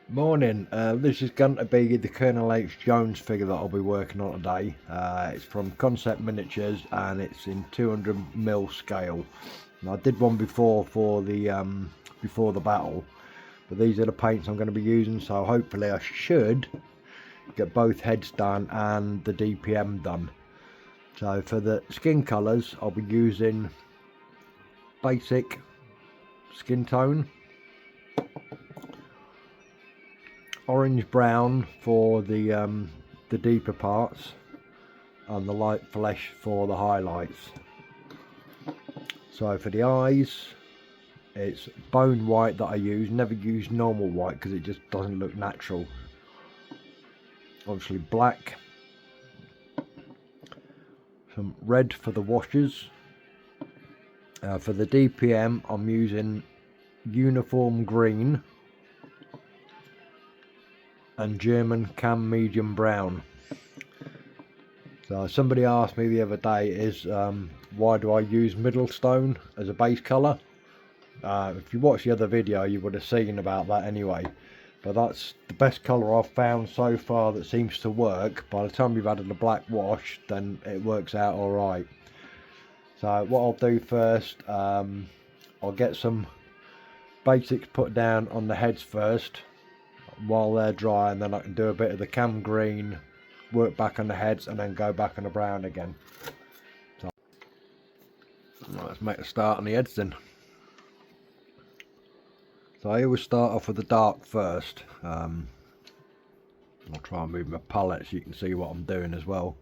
Morning, this is going to be the Col H Jones figure that I'll be working on today. It's from Concept Minatures and it's in 200mm scale. And I did one before for the before the battle, but these are the paints I'm going to be using, so hopefully I should get both heads done and the DPM done. So for the skin colours I'll be using basic skin tone, orange brown for the deeper parts, and the light flesh for the highlights. So for the eyes, it's bone white that I use. Never use normal white because it just doesn't look natural. Obviously black, some red for the washes. For the DPM I'm using uniform green and German cam medium brown. So somebody asked me the other day why do I use Middlestone as a base colour. If you watched the other video you would have seen about that anyway, but that's the best colour I've found so far that seems to work. By the time you've added a black wash, then it works out alright. So what I'll do first, I'll get some basics put down on the heads first while they're dry, and then I can do a bit of the cam green, work back on the heads, and then go back on the brown again. So let's make a start on the heads then. So I always start off with the dark first. I'll try and move my palette so you can see what I'm doing as well.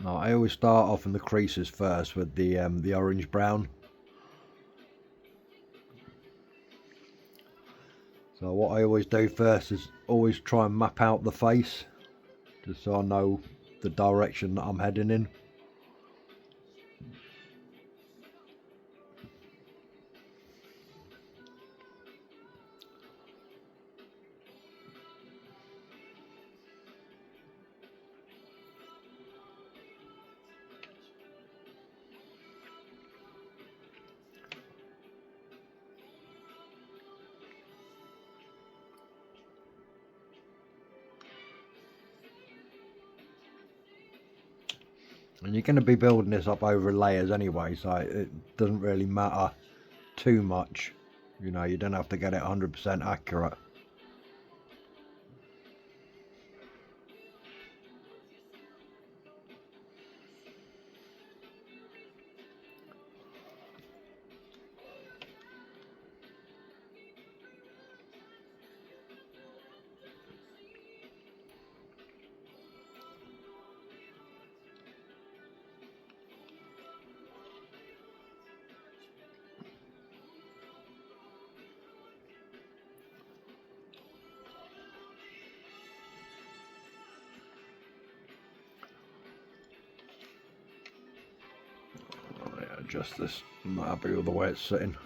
Now, I always start off in the creases first with the orange brown. So what I always do first is always try and map out the face, just so I know the direction that I'm heading in. And you're going to be building this up over layers anyway, so it doesn't really matter too much. You know, you don't have to get it 100% accurate. Adjust this, I'm not happy with the way it's sitting.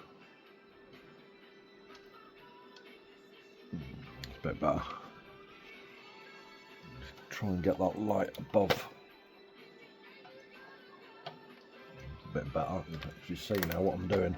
It's a bit better. Just try and get that light above. It's a bit better. You see now what I'm doing.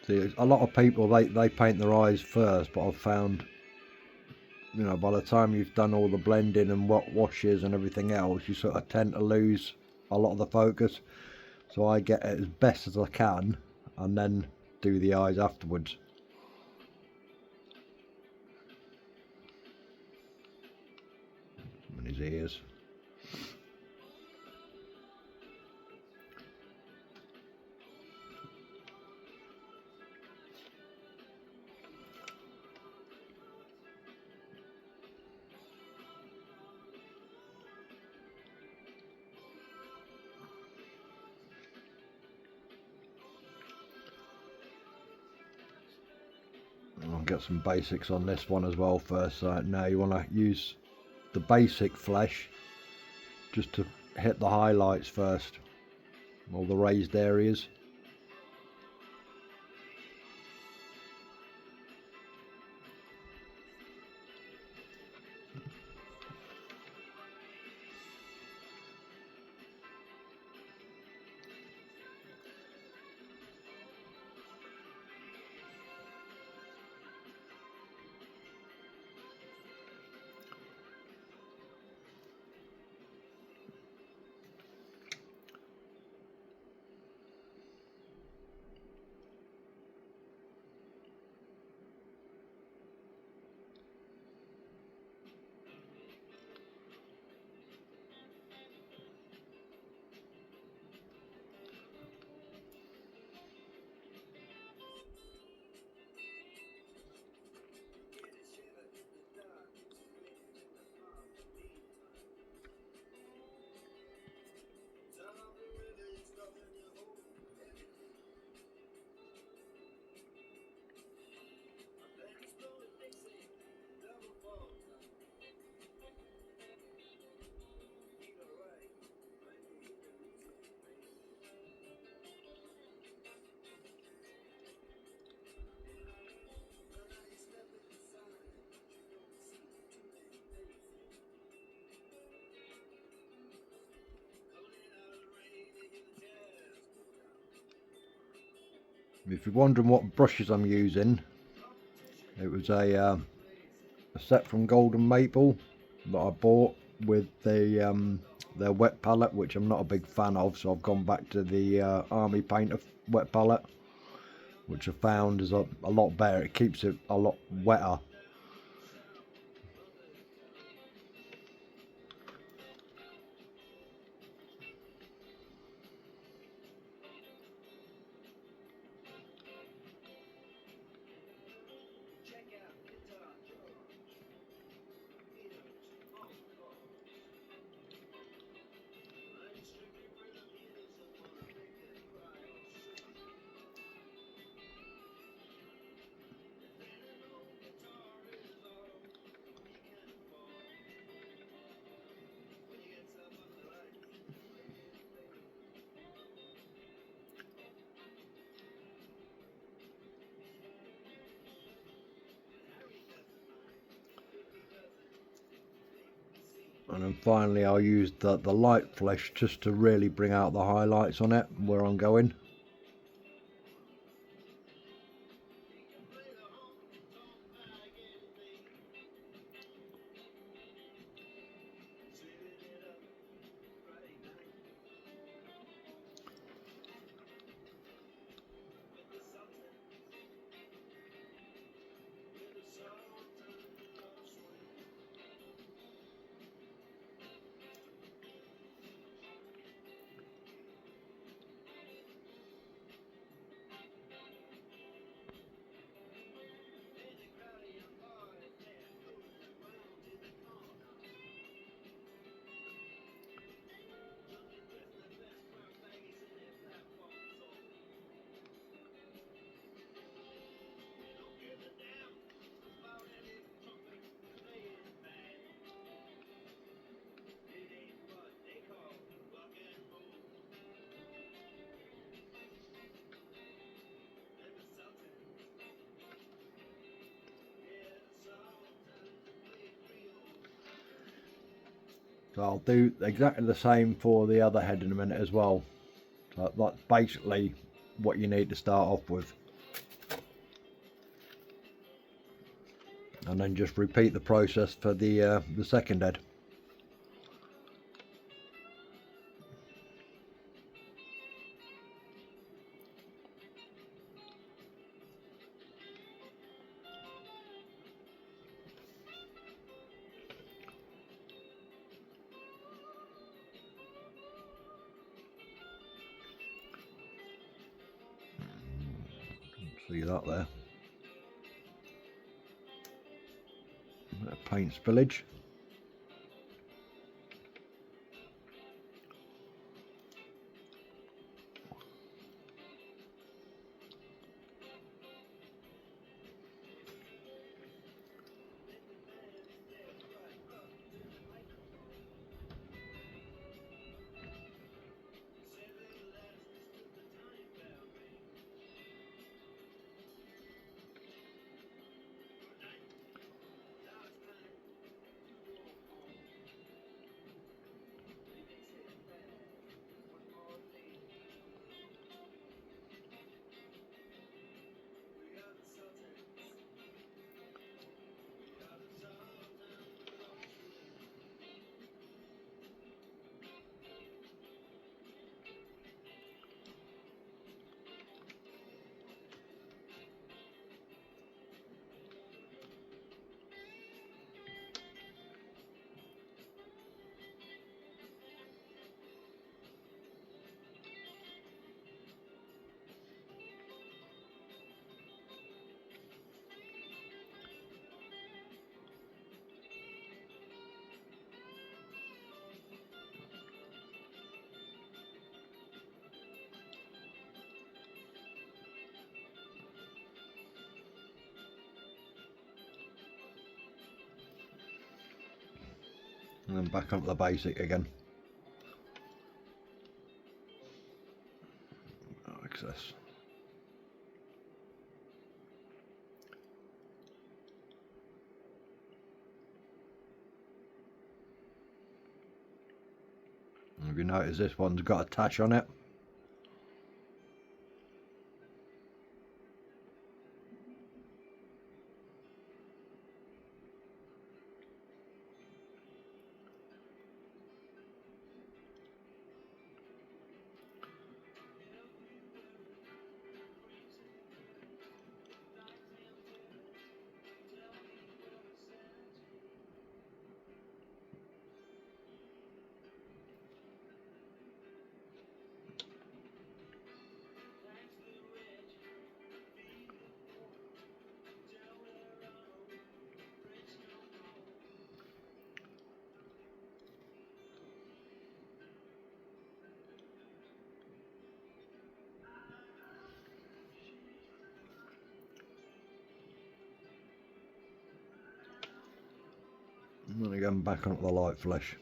See, a lot of people they paint their eyes first, but I've found, you know, by the time you've done all the blending and washes and everything else, you sort of tend to lose a lot of the focus. So I get it as best as I can and then do the eyes afterwards. And his ears. get some basics on this one as well first. Now you want to use the basic flesh just to hit the highlights first, all the raised areas. If you're wondering what brushes I'm using, it was a set from Golden Maple that I bought with their wet palette, which I'm not a big fan of, so I've gone back to the Army Painter wet palette, which I found is a lot better. It keeps it a lot wetter. And then finally I'll use the light flesh just to really bring out the highlights on it, where I'm going. So I'll do exactly the same for the other head in a minute as well. So that's basically what you need to start off with. And then just repeat the process for the second head. See that there? A bit of paint spillage. And then back onto the basic again. Access. Have you noticed this one's got a tash on it? I'm going to go back onto the light flesh.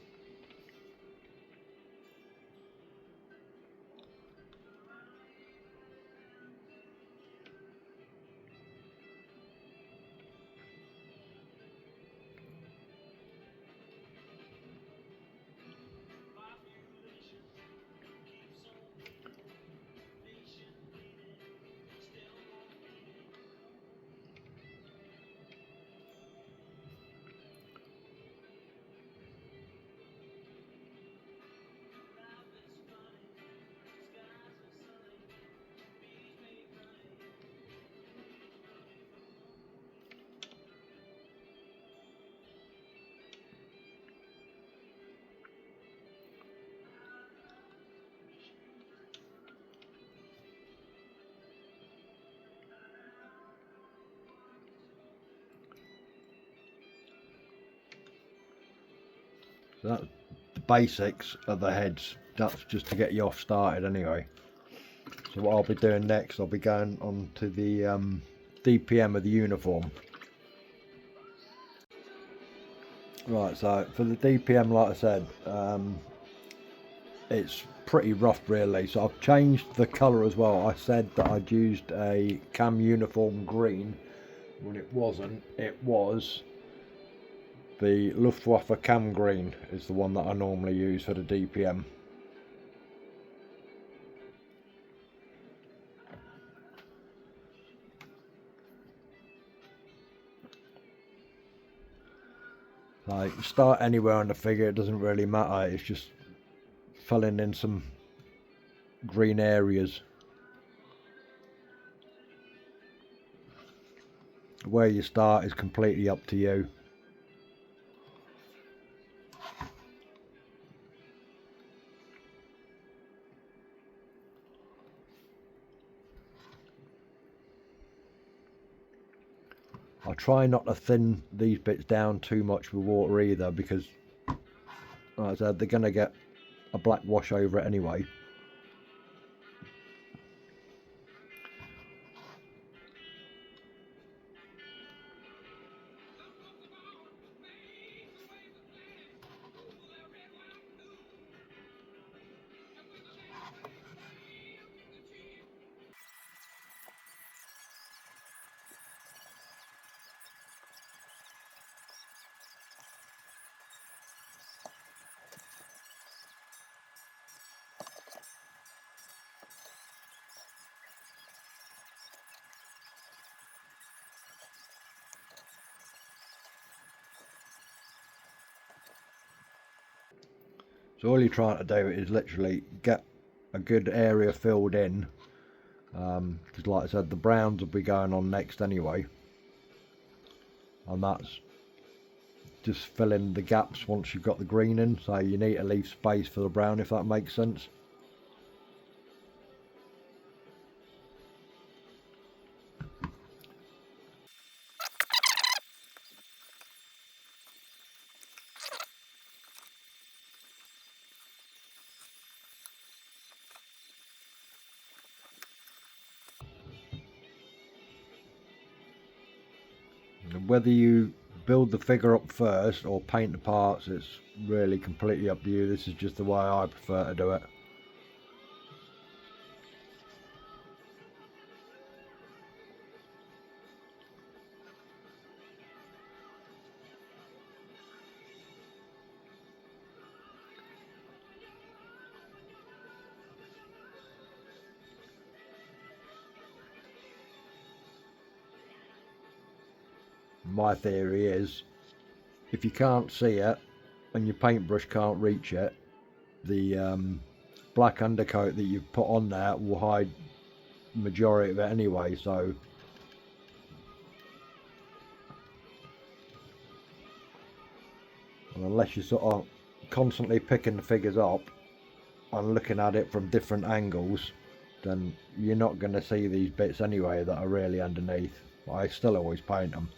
So that's the basics of the heads. That's just to get you off started anyway. So what I'll be doing next, I'll be going on to the DPM of the uniform. Right, so for the DPM, like I said, it's pretty rough really. So I've changed the colour as well. I said that I'd used a cam uniform green when it wasn't. It was the Luftwaffe cam green is the one that I normally use for the DPM. Like, start anywhere on the figure, it doesn't really matter. It's just filling in some green areas. Where you start is completely up to you. I try not to thin these bits down too much with water either, because like I said, they're going to get a black wash over it anyway. So all you're trying to do is literally get a good area filled in, because like I said, the browns will be going on next anyway, and that's just fill in the gaps once you've got the green in. So you need to leave space for the brown, if that makes sense. Whether you build the figure up first or paint the parts. It's really completely up to you. This is just the way I prefer to do it. My theory is, if you can't see it and your paintbrush can't reach it, the black undercoat that you've put on there will hide the majority of it anyway. So unless you're sort of constantly picking the figures up and looking at it from different angles, then you're not going to see these bits anyway that are really underneath. I still always paint them.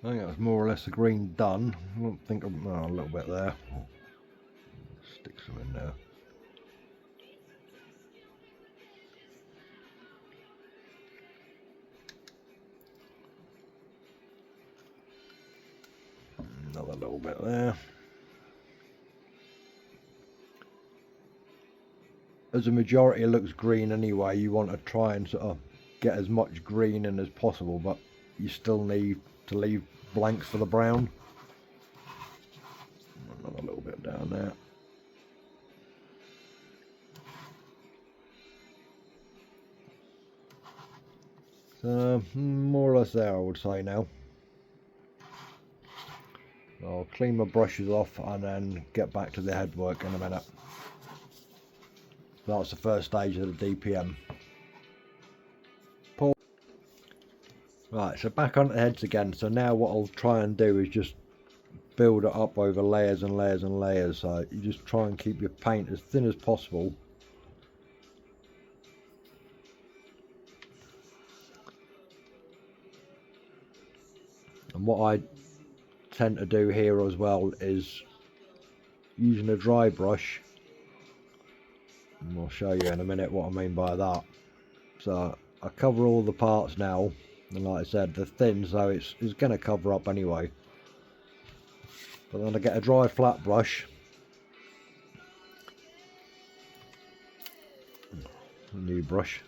I think that's more or less the green done. I don't think a little bit there. Stick some in there. Another little bit there. As a majority it looks green anyway, you want to try and sort of get as much green in as possible, but you still need to leave blanks for the brown. Another little bit down there. So more or less there, I would say now. I'll clean my brushes off and then get back to the headwork in a minute. That's the first stage of the DPM. Right, so back onto the heads again. So now what I'll try and do is just build it up over layers and layers and layers. So you just try and keep your paint as thin as possible. And what I tend to do here as well is using a dry brush, and I'll show you in a minute what I mean by that. So I cover all the parts now, and like I said, they're thin, so it's going to cover up anyway. But then I get a dry flat brush, a new brush,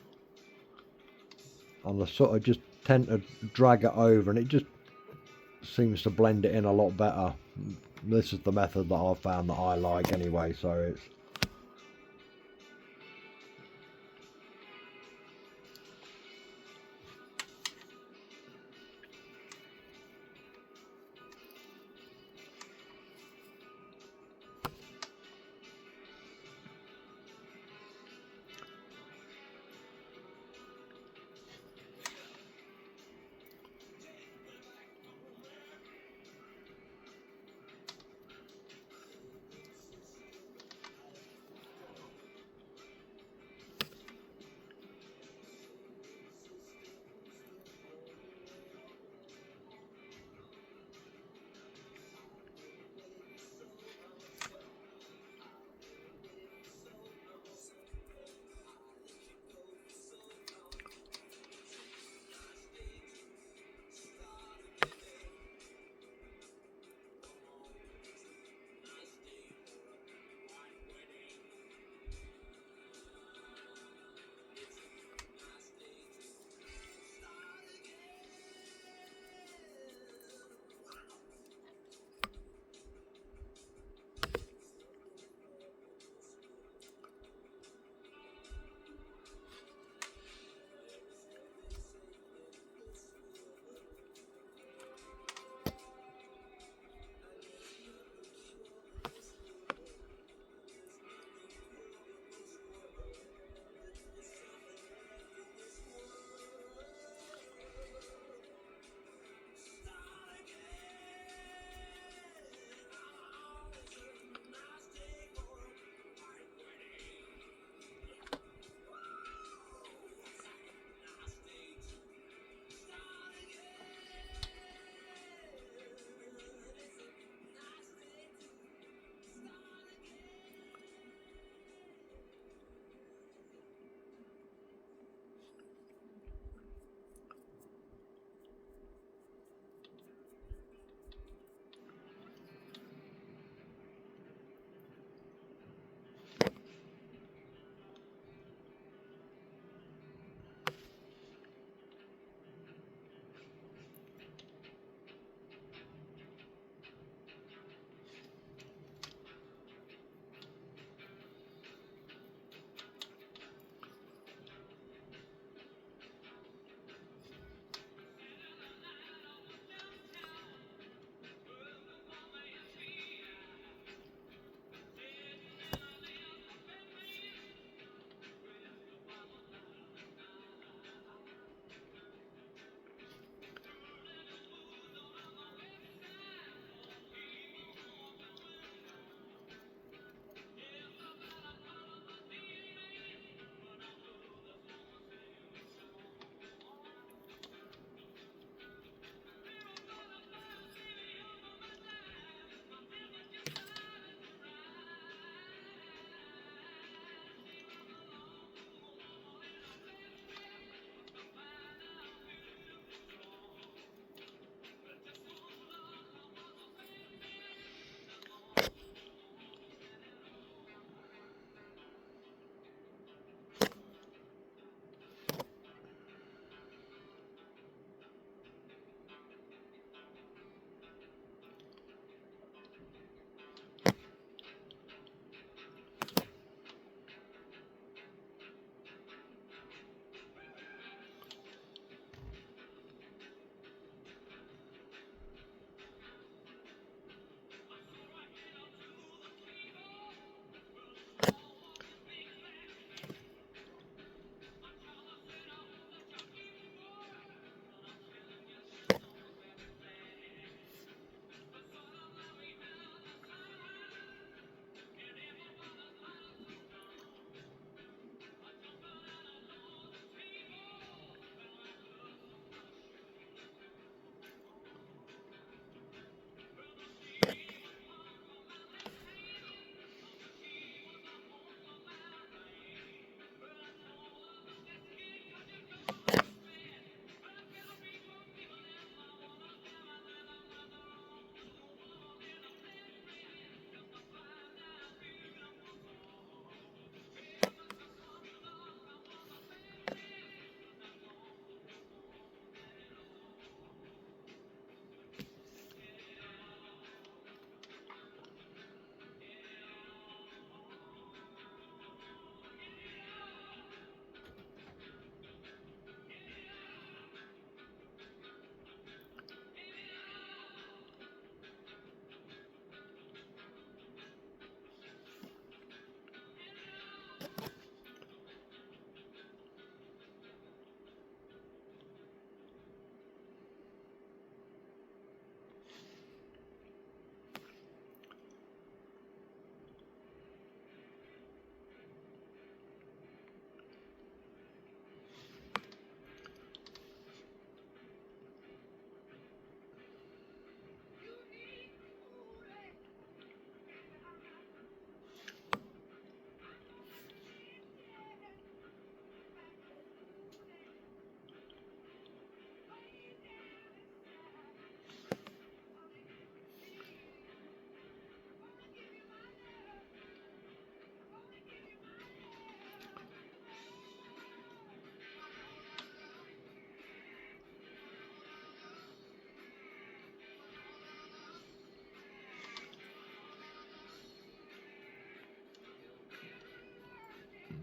and I sort of just tend to drag it over, and it just seems to blend it in a lot better. This is the method that I've found that I like anyway, so it's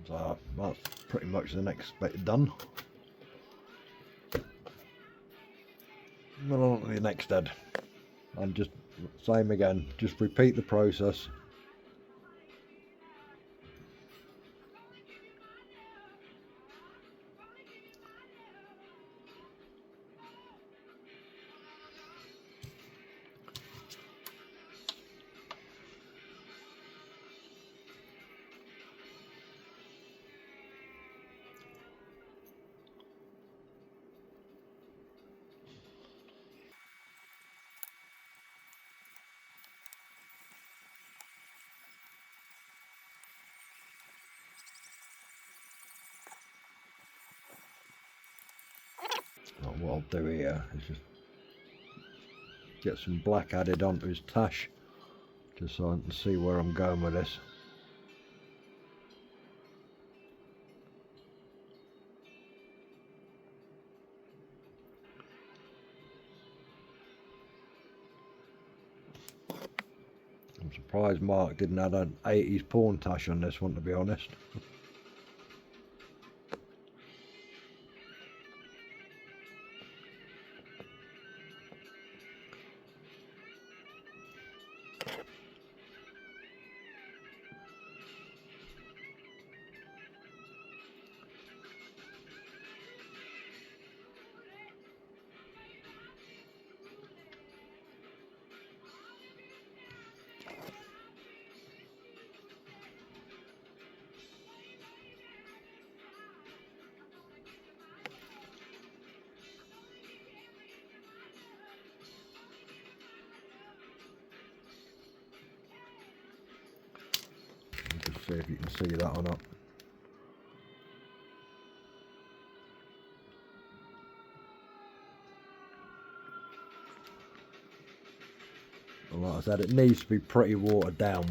So that's pretty much the next bit done. Then on to the next head, and just same again, just repeat the process. What I'll do here is just get some black added onto his tash, just so I can see where I'm going with this. I'm surprised Mark didn't add an 80s pawn tash on this one, to be honest. Just see if you can see that or not. Like I said, it needs to be pretty watered down.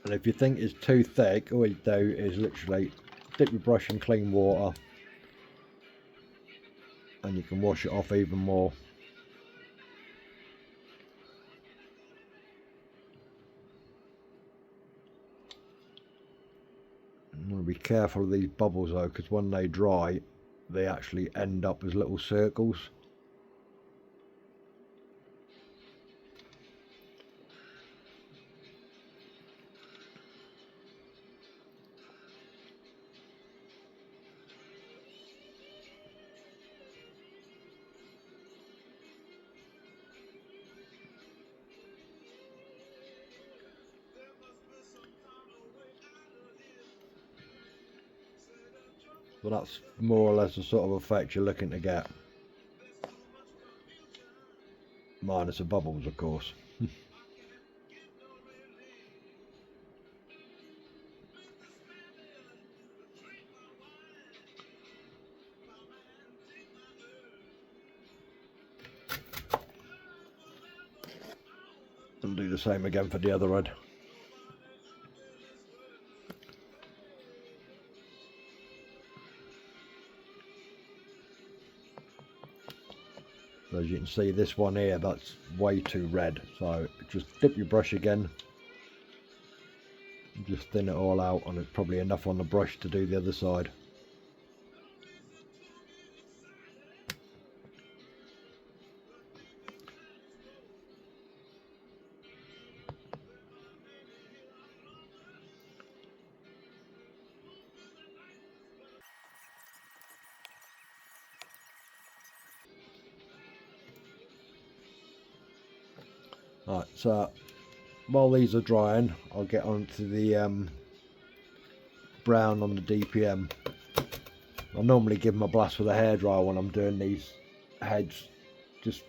And if you think it's too thick, all you do is literally dip your brush in clean water and you can wash it off even more. You want to be careful of these bubbles though, because when they dry they actually end up as little circles. But that's more or less the sort of effect you're looking to get. Minus the bubbles, of course. And do the same again for the other head. As you can see, this one here, that's way too red, so just dip your brush again, just thin it all out, and it's probably enough on the brush to do the other side. Right, so while these are drying, I'll get onto the brown on the DPM. I normally give them a blast with a hairdryer when I'm doing these heads, just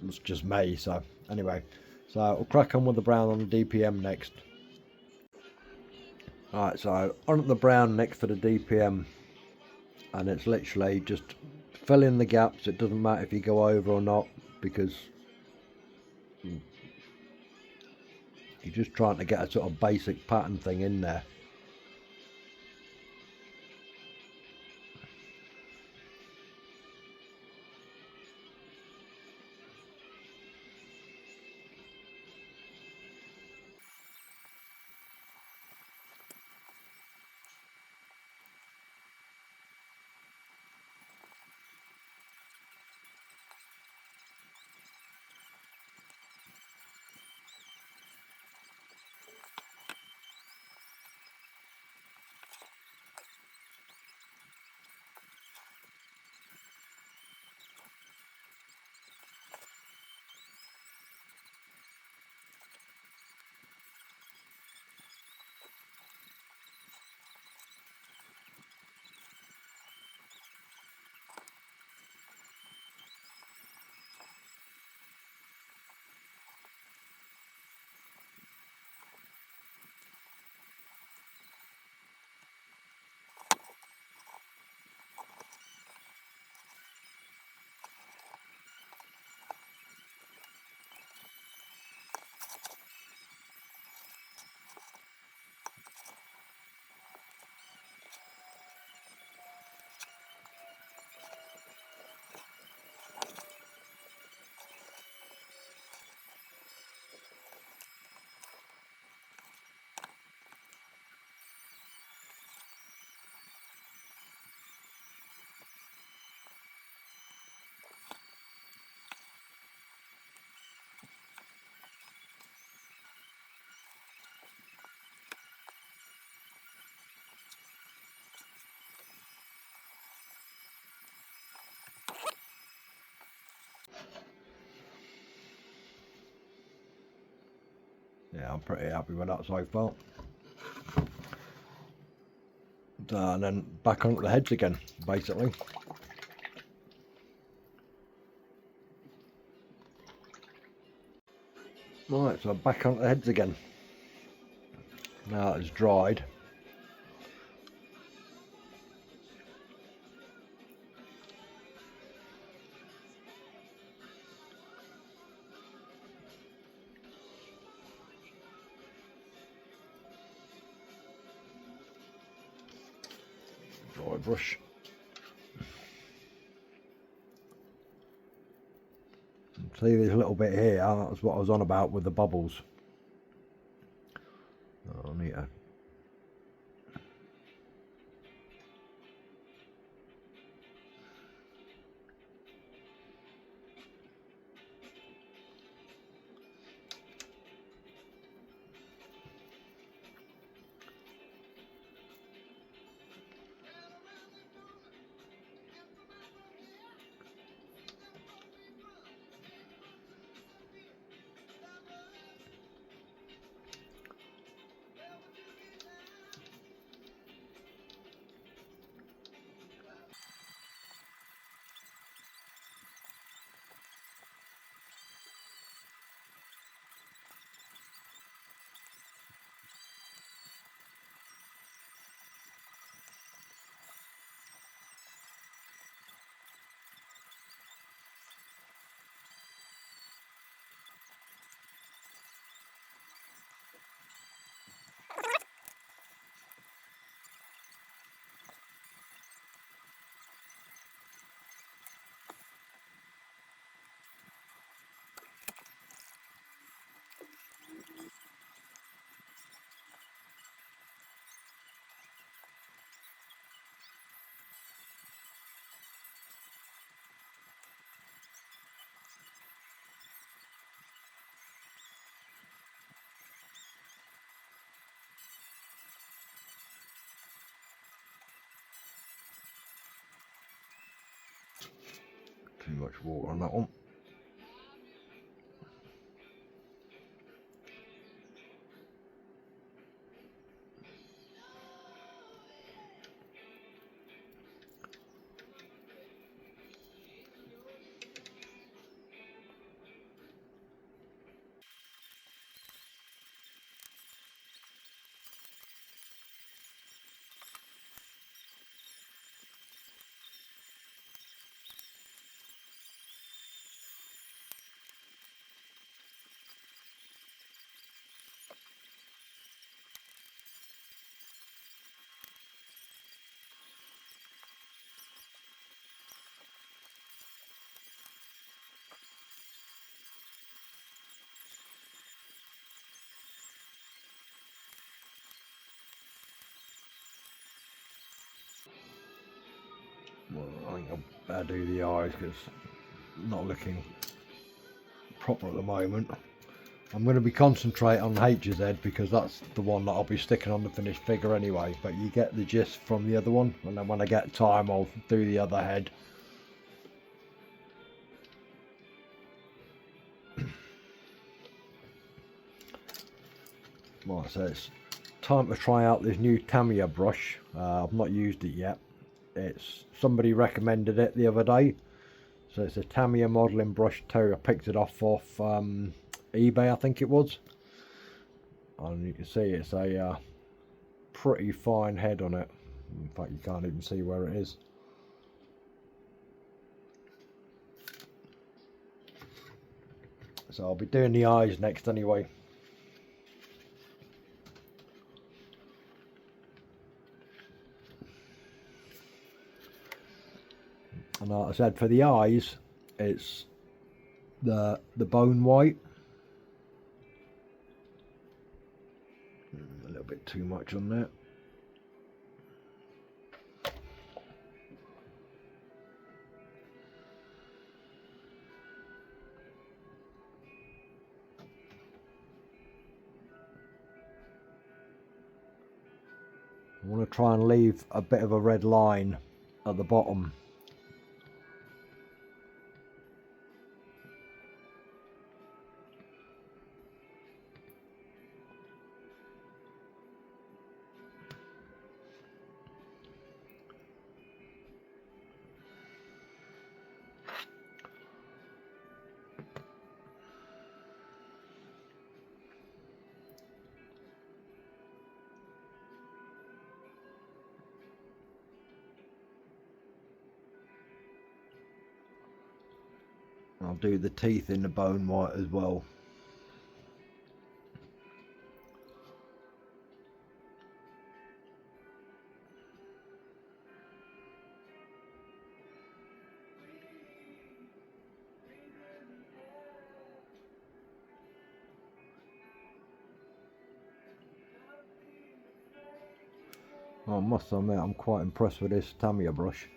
it's just me. So anyway, so I'll crack on with the brown on the DPM next. Alright, so on the brown next for the DPM, and it's literally just fill in the gaps. It doesn't matter if you go over or not, because you're just trying to get a sort of basic pattern thing in there. Yeah, I'm pretty happy with that so far. And then back onto the heads again, basically. Right, so back onto the heads again. Now it's dried. Dry brush. See this little bit here, that's what I was on about with the bubbles. I need to too much water on that one. Well, I think I'll better do the eyes because not looking proper at the moment. I'm going to be concentrating on H's head because that's the one that I'll be sticking on the finished figure anyway, but you get the gist from the other one, and then when I get time I'll do the other head. Right, so it's time to try out this new Tamiya brush. I've not used it yet. It's somebody recommended it the other day. So it's a Tamiya modelling brush too. I picked it off eBay, I think it was. And you can see it's a pretty fine head on it. In fact, you can't even see where it is. So I'll be doing the eyes next anyway. And like I said, for the eyes, it's the bone white. A little bit too much on that. I want to try and leave a bit of a red line at the bottom. I'll do the teeth in the bone white as well. I must admit, I'm quite impressed with this Tamiya brush.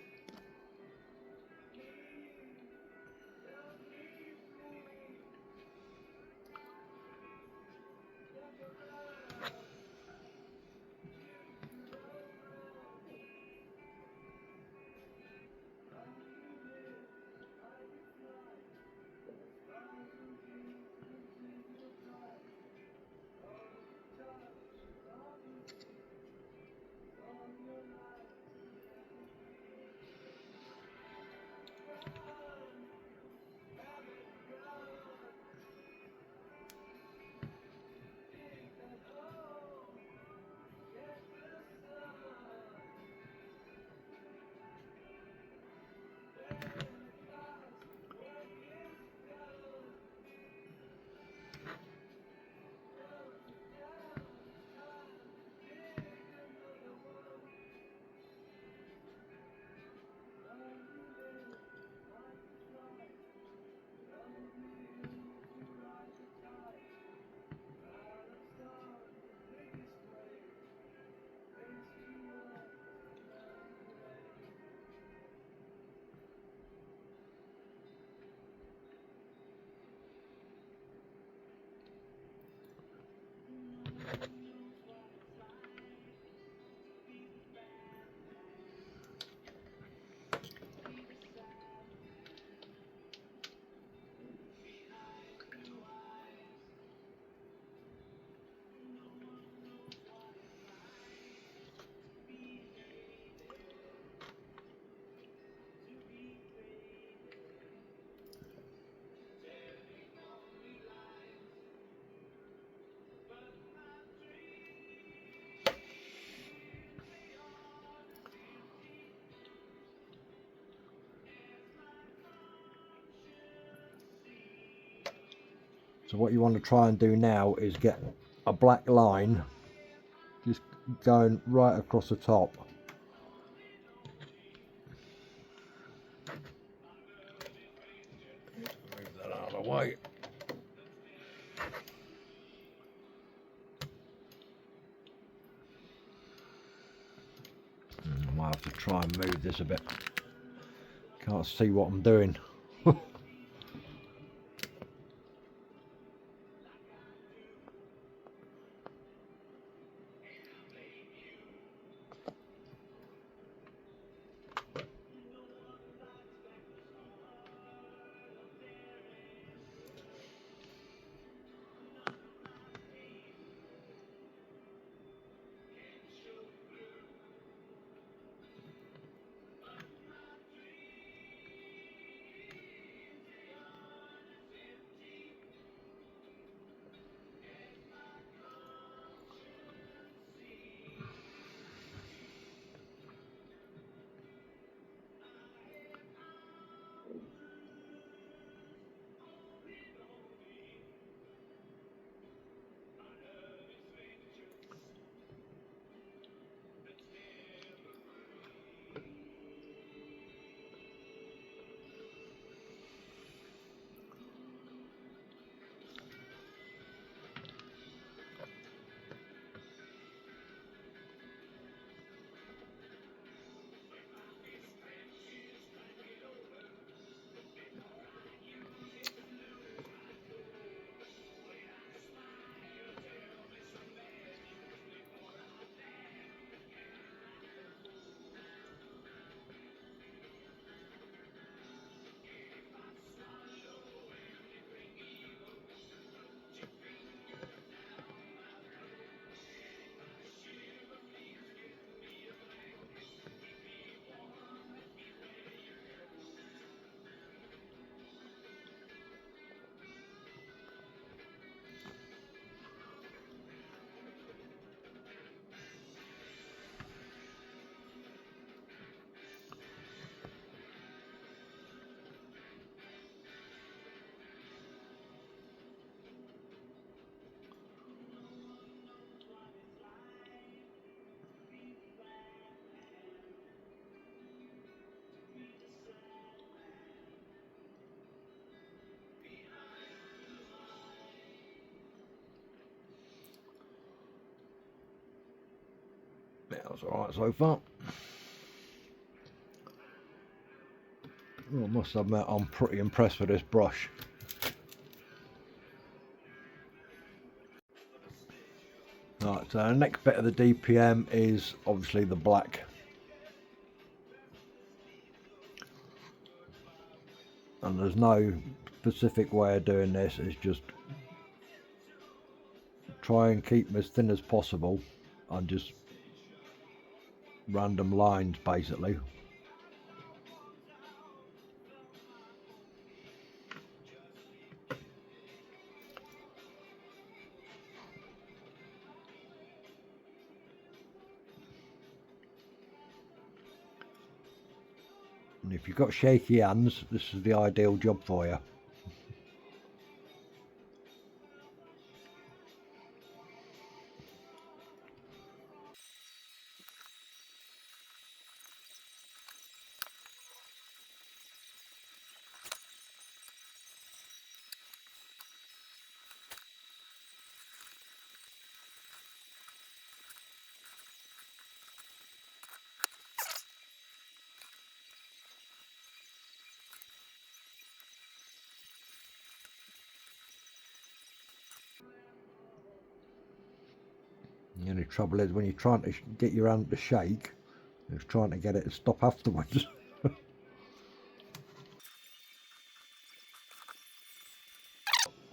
So what you want to try and do now is get a black line just going right across the top. Move that out of the way. I might have to try and move this a bit. Can't see what I'm doing. That was alright so far. Well, I must admit I'm pretty impressed with this brush. Right, so the next bit of the DPM is obviously the black. And there's no specific way of doing this, it's just try and keep them as thin as possible and just random lines basically. And if you've got shaky hands, this is the ideal job for you. The only trouble is when you're trying to get your hand to shake, it's trying to get it to stop afterwards.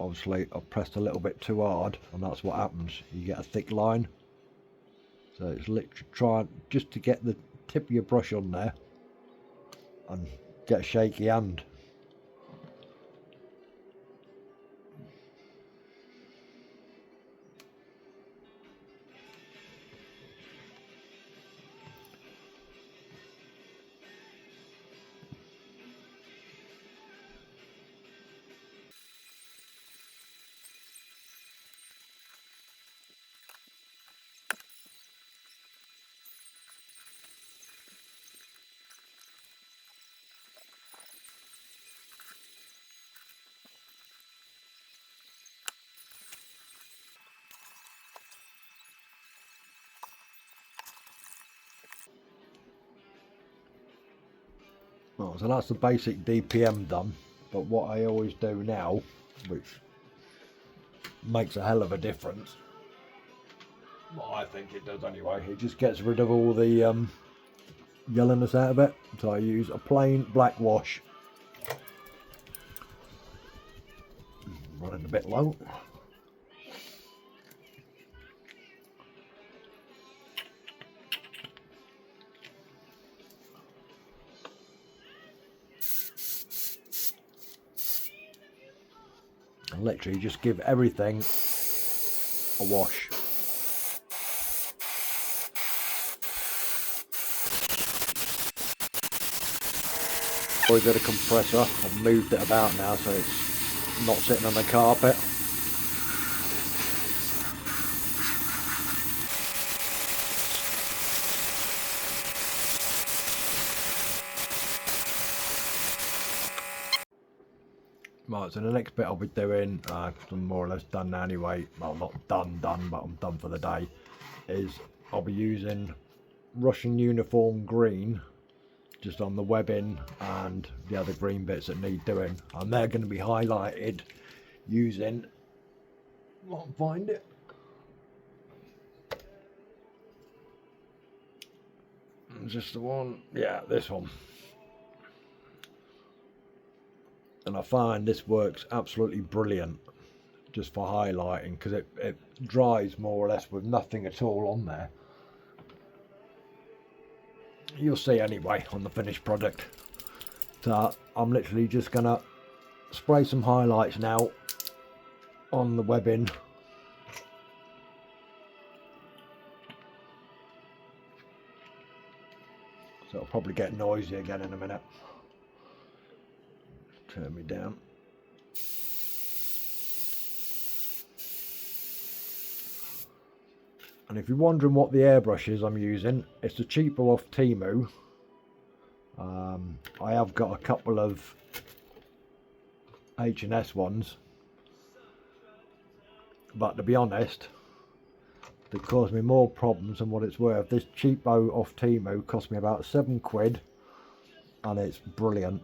Obviously I've pressed a little bit too hard and that's what happens, you get a thick line. So it's literally trying just to get the tip of your brush on there and get a shaky hand. Well, so that's the basic DPM done, but what I always do now, which makes a hell of a difference, well, I think it does anyway, it just gets rid of all the yellowness out of it. So I use a plain black wash. Running a bit low. And literally just give everything a wash. Always got a compressor. I've moved it about now so it's not sitting on the carpet. Right, so the next bit I'll be doing, I'm more or less done now anyway, well not done, but I'm done for the day, is I'll be using Russian uniform green just on the webbing and the other green bits that need doing, and they're going to be highlighted using, I'll find it, is this the one? Yeah, this one. And I find this works absolutely brilliant just for highlighting, because it dries more or less with nothing at all on there. You'll see anyway on the finished product. So I'm literally just gonna spray some highlights now on the webbing. So it'll probably get noisy again in a minute. Turn me down. And if you're wondering what the airbrush is I'm using, it's the cheaper off Temu. I have got a couple of H&S ones, but to be honest, they cause me more problems than what it's worth. This cheapo off Temu cost me about £7 and it's brilliant.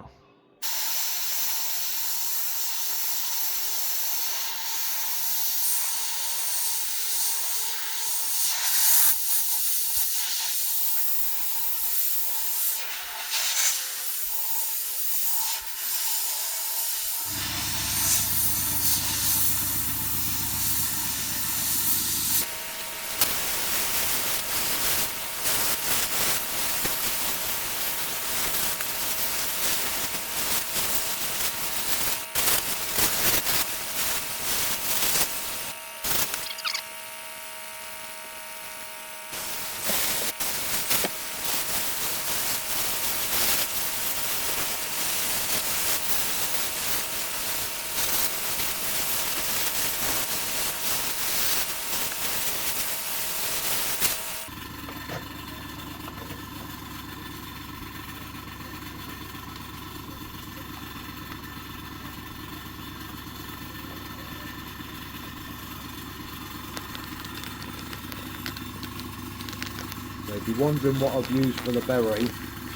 So if you're wondering what I've used for the berry,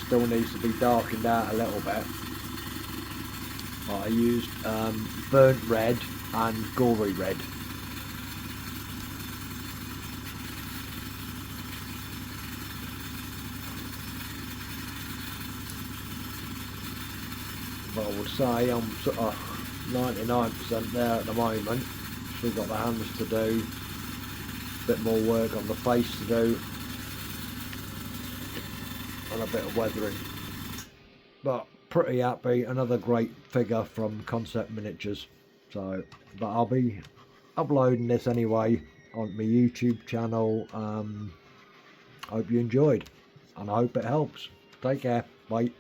still needs to be darkened out a little bit. I used burnt red and gory red. But I would say I'm sort of 99% there at the moment. Still got the hands to do, a bit more work on the face to do, and a bit of weathering. But pretty happy. Another great figure from Concept Minatures. So, but I'll be uploading this anyway on my YouTube channel. Hope you enjoyed, and I hope it helps. Take care. Bye.